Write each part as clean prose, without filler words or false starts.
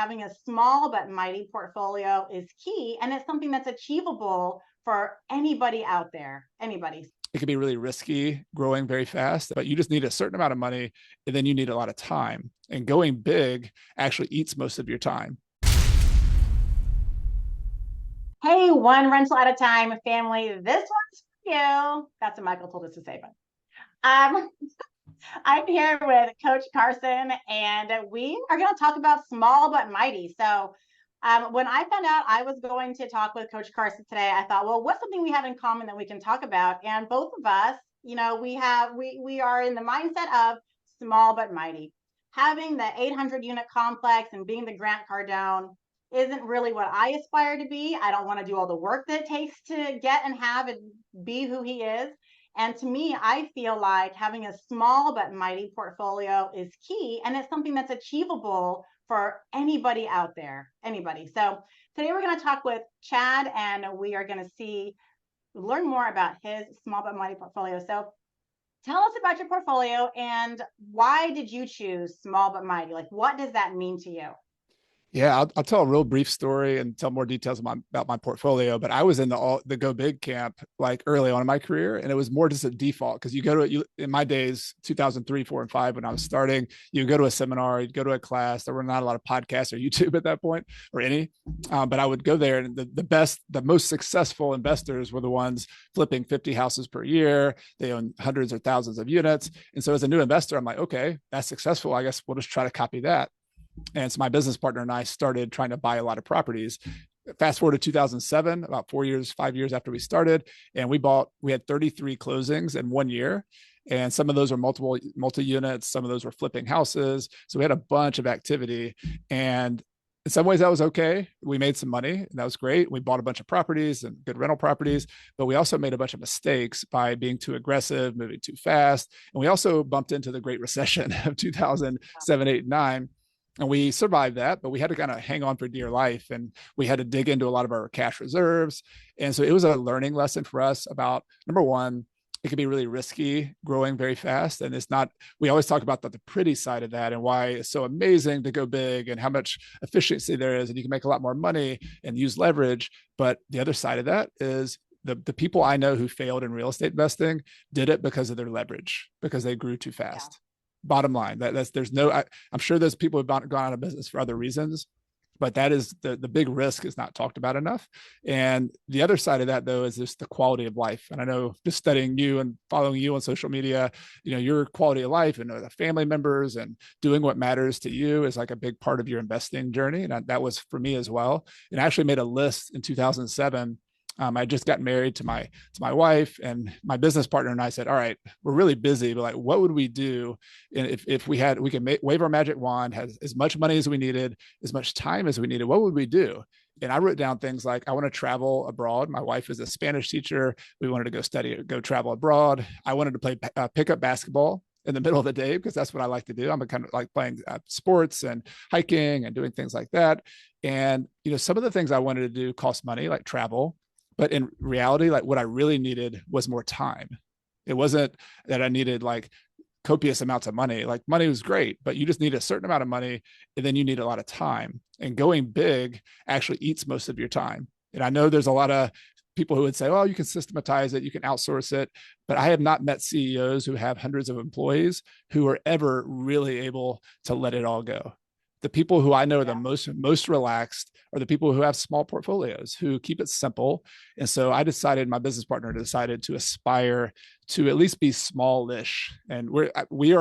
having a small but mighty portfolio is key, and it's something that's achievable for anybody out there, anybody. It can be really risky growing very fast, but you just need a certain amount of money and then you need a lot of time. And going big actually eats most of your time. Hey, one rental at a time, family. This one's for you. That's what Michael told us to say, but um, I'm here with Coach Carson, and we are going to talk about small but mighty. So, when I found out I was going to talk with Coach Carson today, I thought, well, what's something we have in common that we can talk about? And both of us, we are in the mindset of small but mighty. Having the 800 unit complex and being the Grant Cardone isn't really what I aspire to be. I don't want to do all the work that it takes to get and have and be who he is. And to me, I feel like having a small but mighty portfolio is key, and it's something that's achievable for anybody out there, anybody. So today we're going to talk with Chad, and we are going to learn more about his small but mighty portfolio. So tell us about your portfolio and why did you choose small but mighty? Like, what does that mean to you? Yeah, I'll tell a real brief story and tell more details about my portfolio. But I was in the Go Big camp like early on in my career, and it was more just a default because in my days, 2003, 4, and 5, when I was starting, you go to a seminar, you'd go to a class. There were not a lot of podcasts or YouTube at that point or any, but I would go there, and the most successful investors were the ones flipping 50 houses per year. They own hundreds or thousands of units, and so as a new investor, I'm like, okay, that's successful. I guess we'll just try to copy that. And so my business partner and I started trying to buy a lot of properties. Fast forward to 2007, about 5 years after we started, and we had 33 closings in 1 year. And some of those are multi-units. Some of those were flipping houses. So we had a bunch of activity. And in some ways that was okay. We made some money and that was great. We bought a bunch of properties and good rental properties, but we also made a bunch of mistakes by being too aggressive, moving too fast. And we also bumped into the Great Recession of 2007, 8, 9. And we survived that, but we had to kind of hang on for dear life. And we had to dig into a lot of our cash reserves. And so it was a learning lesson for us about, number one, it can be really risky growing very fast. And we always talk about the pretty side of that and why it's so amazing to go big and how much efficiency there is. And you can make a lot more money and use leverage. But the other side of that is the people I know who failed in real estate investing did it because of their leverage, because they grew too fast. Yeah. Bottom line, I'm sure those people have gone out of business for other reasons, but that is the big risk is not talked about enough. And the other side of that, though, is just the quality of life. And I know just studying you and following you on social media, your quality of life and the family members and doing what matters to you is like a big part of your investing journey. And that was for me as well. And I actually made a list in 2007. I just got married to my wife, and my business partner and I said, all right, we're really busy, but like, what would we do if we could wave our magic wand, have as much money as we needed, as much time as we needed, what would we do? And I wrote down things like, I want to travel abroad. My wife is a Spanish teacher. We wanted to go travel abroad. I wanted to play pickup basketball in the middle of the day because that's what I like to do. I'm kind of like playing sports and hiking and doing things like that. And, some of the things I wanted to do cost money, like travel. But in reality, like what I really needed was more time. It wasn't that I needed like copious amounts of money. Like money was great, but you just need a certain amount of money and then you need a lot of time. And going big actually eats most of your time. And I know there's a lot of people who would say, well, you can systematize it, you can outsource it. But I have not met CEOs who have hundreds of employees who are ever really able to let it all go. The people who I know are the most relaxed are the people who have small portfolios, who keep it simple. And so my business partner decided to aspire to at least be smallish. And we're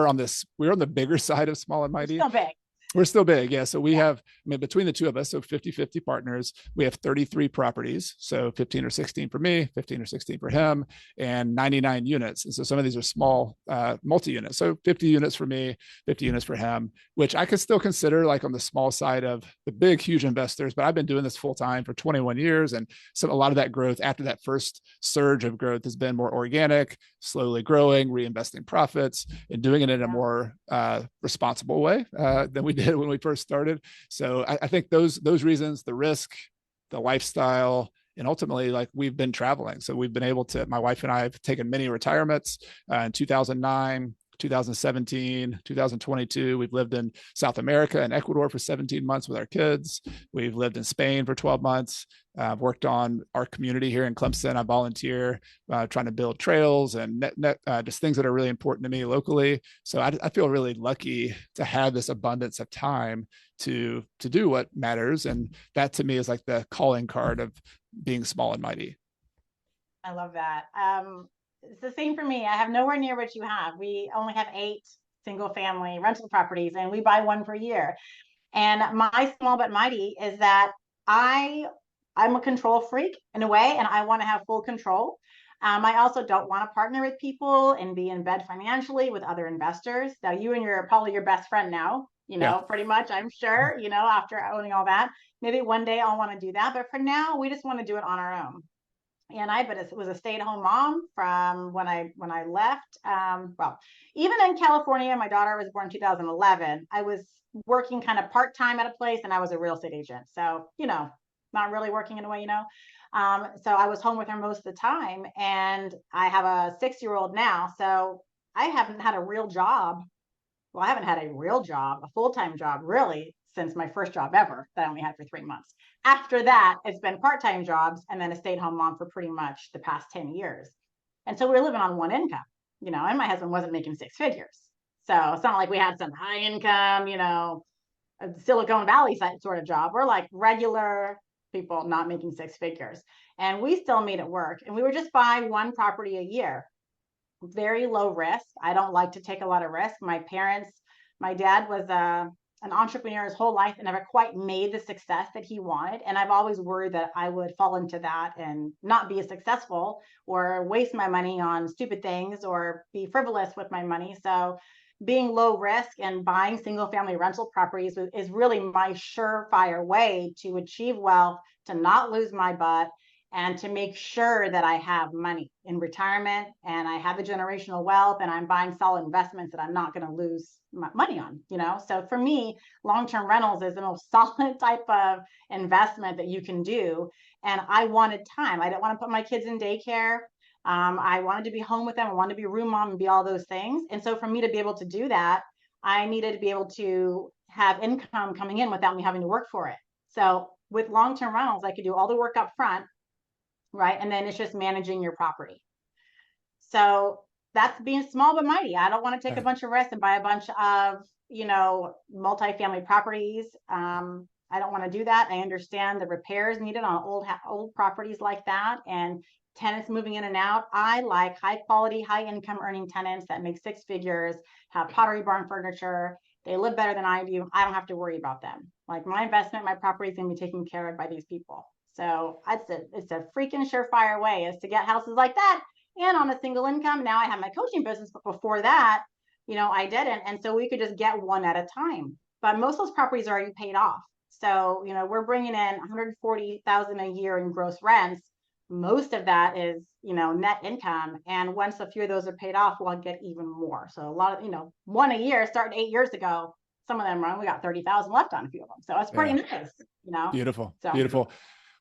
on the bigger side of small and mighty. Still big. We're still big. Yeah. So we have, between the two of us, so 50-50 partners, we have 33 properties. So 15 or 16 for me, 15 or 16 for him, and 99 units. And so some of these are small multi-units. So 50 units for me, 50 units for him, which I could still consider like on the small side of the big, huge investors. But I've been doing this full time for 21 years. And so a lot of that growth after that first surge of growth has been more organic, slowly growing, reinvesting profits, and doing it in a more responsible way than we did when we first started. So I think those reasons, the risk, the lifestyle, and ultimately, like, we've been traveling. So we've been able to, my wife and I have taken many retirements in 2009. 2017, 2022. We've lived in South America and Ecuador for 17 months with our kids. We've lived in Spain for 12 months. I've worked on our community here in Clemson. I volunteer trying to build trails and just things that are really important to me locally. So I feel really lucky to have this abundance of time to do what matters. And that to me is like the calling card of being small and mighty. I love that. It's the same for me. I have nowhere near what you have. We only have 8 single family rental properties and we buy one per year. And my small but mighty is that I I'm a control freak in a way, and I want to have full control. I also don't want to partner with people and be in bed financially with other investors. Now, you and your probably your best friend now, Yeah. pretty much, I'm sure, after owning all that. Maybe one day I'll want to do that. But for now, we just want to do it on our own. And I was a stay-at-home mom from when I left. Well, even in California, my daughter was born in 2011. I was working kind of part-time at a place, and I was a real estate agent. So not really working in a way. So I was home with her most of the time, and I have a 6-year-old now. So I haven't had a real job. Well, I haven't had a real job, a full-time job, really, since my first job ever that I only had for 3 months. After that, it's been part-time jobs and then a stay-at-home mom for pretty much the past 10 years. And so we were living on one income, and my husband wasn't making 6 figures. So it's not like we had some high income, Silicon Valley sort of job. We're like regular people not making 6 figures. And we still made it work. And we would just buy one property a year. Very low risk. I don't like to take a lot of risk. My dad was an entrepreneur his whole life and never quite made the success that he wanted. And I've always worried that I would fall into that and not be as successful or waste my money on stupid things or be frivolous with my money. So being low risk and buying single family rental properties is really my surefire way to achieve wealth, to not lose my butt, and to make sure that I have money in retirement and I have the generational wealth and I'm buying solid investments that I'm not going to lose my money on. So for me, long-term rentals is the most solid type of investment that you can do. And I wanted time. I didn't want to put my kids in daycare. I wanted to be home with them. I wanted to be a room mom and be all those things. And so for me to be able to do that, I needed to be able to have income coming in without me having to work for it. So with long-term rentals, I could do all the work up front, right? And then it's just managing your property. So that's being small but mighty. I don't want to take a bunch of risks and buy a bunch of, multifamily properties. I don't want to do that. I understand the repairs needed on old properties like that and tenants moving in and out. I like high quality, high income earning tenants that make 6 figures, have Pottery Barn furniture. They live better than I do. I don't have to worry about them. Like my investment, my property is going to be taken care of by these people. So it's a freaking surefire way is to get houses like that and on a single income. Now I have my coaching business, but before that, I didn't. And so we could just get one at a time. But most of those properties are already paid off. So, we're bringing in 140,000 a year in gross rents. Most of that is, net income. And once a few of those are paid off, we'll get even more. So a lot of, one a year starting 8 years ago, some of them we got 30,000 left on a few of them. So that's pretty nice, Beautiful. So Beautiful.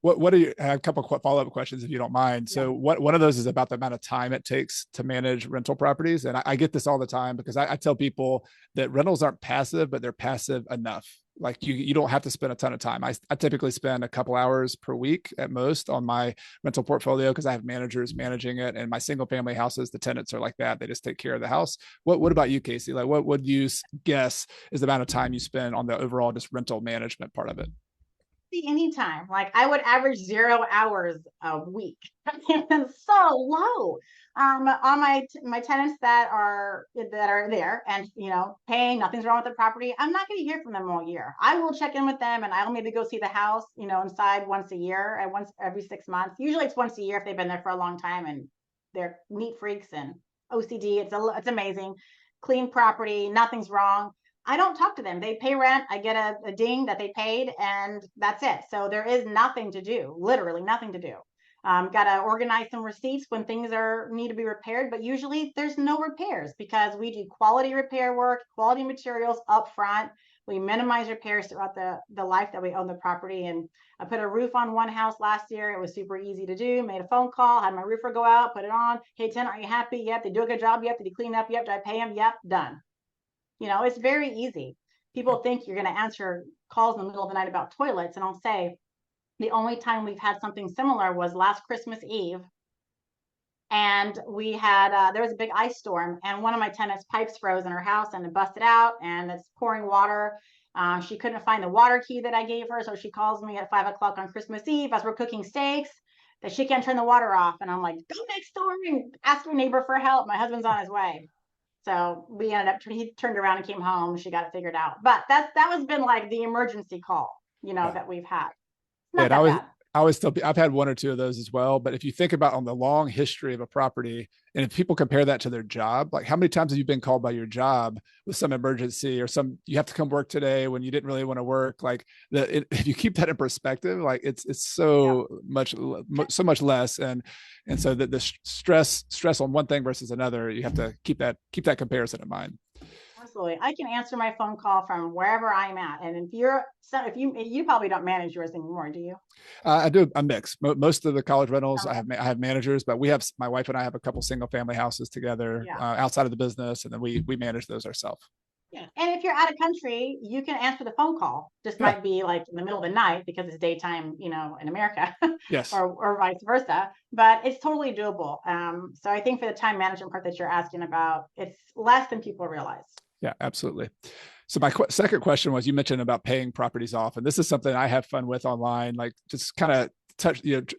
What do you I have a couple of follow-up questions if you don't mind? So one of those is about the amount of time it takes to manage rental properties. And I get this all the time because I tell people that rentals aren't passive, but they're passive enough. Like you don't have to spend a ton of time. I typically spend a couple hours per week at most on my rental portfolio because I have managers managing it, and my single family houses, the tenants are like that. They just take care of the house. What about you, Casey? Like what would you guess is the amount of time you spend on the overall just rental management part of it? anytime. Like I would average 0 hours a week. It's so low. On my tenants that are there and paying, nothing's wrong with the property. I'm not going to hear from them all year. I will check in with them and I'll maybe go see the house, inside once a year and once every 6 months. Usually it's once a year if they've been there for a long time and they're neat freaks and OCD. It's amazing. Clean property, nothing's wrong. I don't talk to them. They pay rent. I get a ding that they paid, and that's it. So there is nothing to do, literally nothing to do. Got to organize some receipts when things need to be repaired, but usually there's no repairs because we do quality repair work, quality materials up front. We minimize repairs throughout the life that we own the property. And I put a roof on one house last year. It was super easy to do. Made a phone call, had my roofer go out, put it on. Hey, tenant, are you happy? Yep. They do a good job. Yep. Did he clean up? Yep. Did I pay him? Yep. Done. It's very easy. People think you're going to answer calls in the middle of the night about toilets. And I'll say the only time we've had something similar was last Christmas Eve. And we had, there was a big ice storm, and one of my tenants' pipes froze in her house and it busted out, and it's pouring water. She couldn't find the water key that I gave her. So she calls me at 5 o'clock on Christmas Eve as we're cooking steaks that she can't turn the water off. And I'm like, go next door and ask your neighbor for help. My husband's on his way. So we ended up, he turned around and came home. She got it figured out. But that was been like the emergency call, Yeah. that we've had. Yeah, Not that bad. I always tell I've had one or two of those as well. But if you think about on the long history of a property, and if people compare that to their job, like how many times have you been called by your job with some emergency or you have to come work today when you didn't really want to work? Like if you keep that in perspective, like it's so much less, and so the stress on one thing versus another, you have to keep that comparison in mind. Absolutely. I can answer my phone call from wherever I'm at. And if you probably don't manage yours anymore, do you? I do a mix. Most of the college rentals, Okay. I have managers, but my wife and I have a couple single family houses together Yeah. outside of the business, and then we manage those ourselves. Yeah. And if you're out of country, you can answer the phone call. Just Yeah. might be like in the middle of the night because it's daytime, in America, Yes. or vice versa. But it's totally doable. So I think for the time management part that you're asking about, it's less than people realize. Yeah, absolutely. So my second question was, you mentioned about paying properties off, and this is something I have fun with online, like just kind of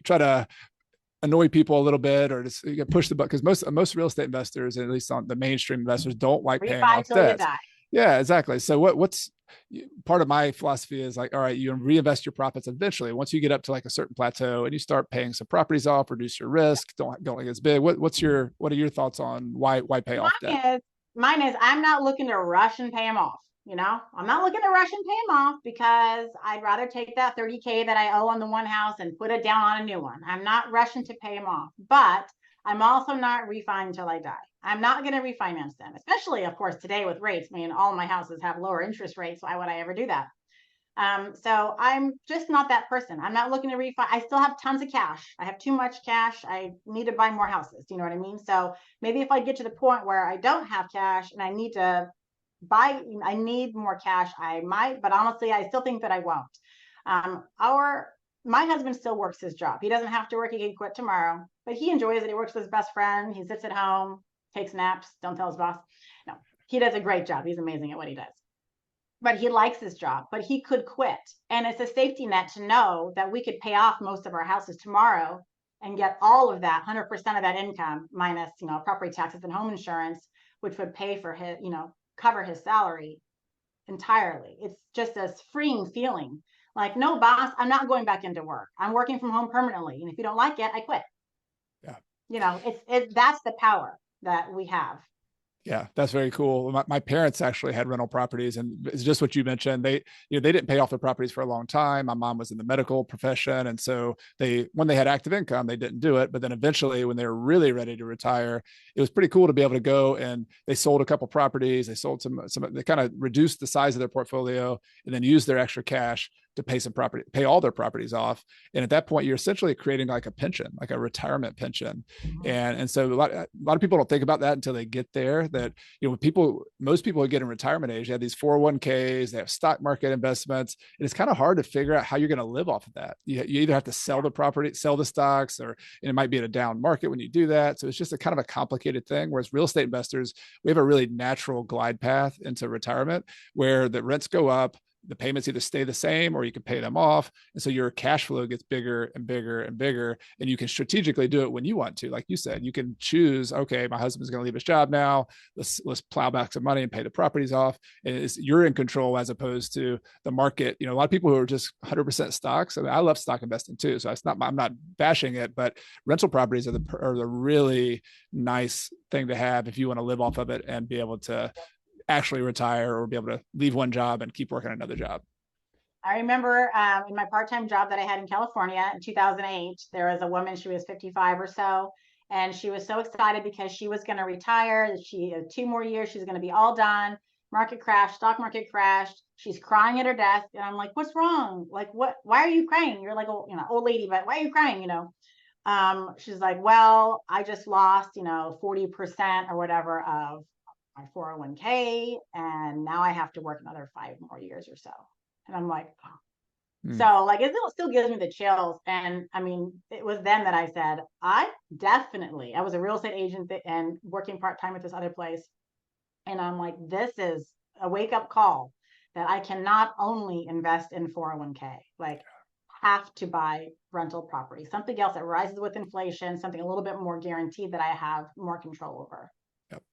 try to annoy people a little bit, or just push the button, because most real estate investors, at least on the mainstream investors, don't like paying Refi off till you debts. die. Yeah, exactly. So what's part of my philosophy is like, all right, you reinvest your profits eventually. Once you get up to like a certain plateau and you start paying some properties off, reduce your risk, don't like as big. What are your thoughts on why pay off debt? Mine is I'm not looking to rush and pay them off. I'm not looking to rush and pay them off because I'd rather take that 30K that I owe on the one house and put it down on a new one. I'm not rushing to pay them off, but I'm also not refining until I die. I'm not going to refinance them, especially, of course, today with rates. I mean, all my houses have lower interest rates. Why would I ever do that? So I'm just not that person. I'm not looking to refi. I still have tons of cash. I have too much cash. I need to buy more houses. Do you know what I mean? So maybe if I get to the point where I don't have cash and I need to I need more cash, I might, but honestly, I still think that I won't. My husband still works his job. He doesn't have to work. He can quit tomorrow, but he enjoys it. He works with his best friend. He sits at home, takes naps. Don't tell his boss. No, he does a great job. He's amazing at what he does, but he likes his job, but he could quit. And it's a safety net to know that we could pay off most of our houses tomorrow and get all of that 100% of that income minus, property taxes and home insurance, which would pay for his, cover his salary entirely. It's just a freeing feeling. Like, no, boss, I'm not going back into work. I'm working from home permanently. And if you don't like it, I quit. Yeah. That's the power that we have. Yeah, that's very cool. My parents actually had rental properties, and it's just what you mentioned. They didn't pay off their properties for a long time. My mom was in the medical profession, and so when they had active income, they didn't do it. But then eventually, when they were really ready to retire, it was pretty cool to be able to go, and they sold a couple properties. They sold some. They kind of reduced the size of their portfolio, and then used their extra cash to pay all their properties off. And at that point, you're essentially creating like a pension, like a retirement pension. Mm-hmm. And so a lot of people don't think about that until they get there. That, most people who get in retirement age, they have these 401ks, they have stock market investments. And it's kind of hard to figure out how you're going to live off of that. You either have to sell the property, sell the stocks, or it might be in a down market when you do that. So it's just a kind of a complicated thing. Whereas real estate investors, we have a really natural glide path into retirement where the rents go up, the payments either stay the same or you can pay them off. And so your cash flow gets bigger and bigger and bigger. And you can strategically do it when you want to. Like you said, you can choose, okay, my husband's going to leave his job now. Let's plow back some money and pay the properties off. And you're in control as opposed to the market. A lot of people who are just 100% stocks. I mean, I love stock investing too. So I'm not bashing it, but rental properties are the really nice thing to have if you want to live off of it and be able to actually retire or be able to leave one job and keep working another job. I remember in my part-time job that I had in California in 2008, there was a woman, she was 55 or so, and she was so excited because she was going to retire. She had 2 more years, she's going to be all done. Market crashed, stock market crashed. She's crying at her desk, and I'm like, "What's wrong? Like, what? Why are you crying? You're like, old lady, but why are you crying? She's like, well, I just lost, 40% or whatever of my 401k, and now I have to work another 5 more years or so." And I'm like, oh. Mm. So like it still gives me the chills. And I mean, it was then that I said, I was a real estate agent and working part-time at this other place. And I'm like, this is a wake-up call that I can not only invest in 401k, like have to buy rental property, something else that rises with inflation, something a little bit more guaranteed that I have more control over. Yep.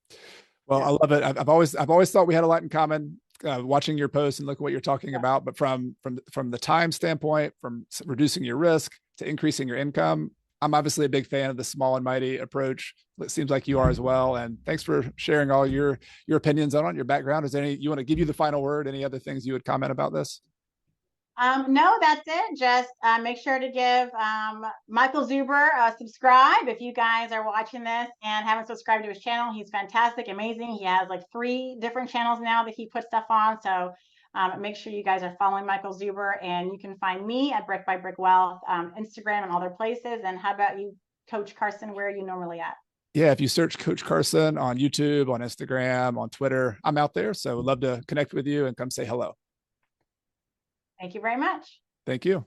Well, Yeah. I love it. I've always thought we had a lot in common. Watching your posts and look at what you're talking about, but from the time standpoint, from reducing your risk to increasing your income, I'm obviously a big fan of the small and mighty approach. It seems like you are as well. And thanks for sharing all your opinions on your background. Is there any you want to give you the final word? Any other things you would comment about this? No, that's it. Just make sure to give Michael Zuber a subscribe if you guys are watching this and haven't subscribed to his channel. He's fantastic, amazing. He has like 3 different channels now that he puts stuff on. So make sure you guys are following Michael Zuber, and you can find me at Brick by Brick Wealth, Instagram, and other places. And how about you, Coach Carson? Where are you normally at? Yeah, if you search Coach Carson on YouTube, on Instagram, on Twitter, I'm out there. So would love to connect with you and come say hello. Thank you very much. Thank you.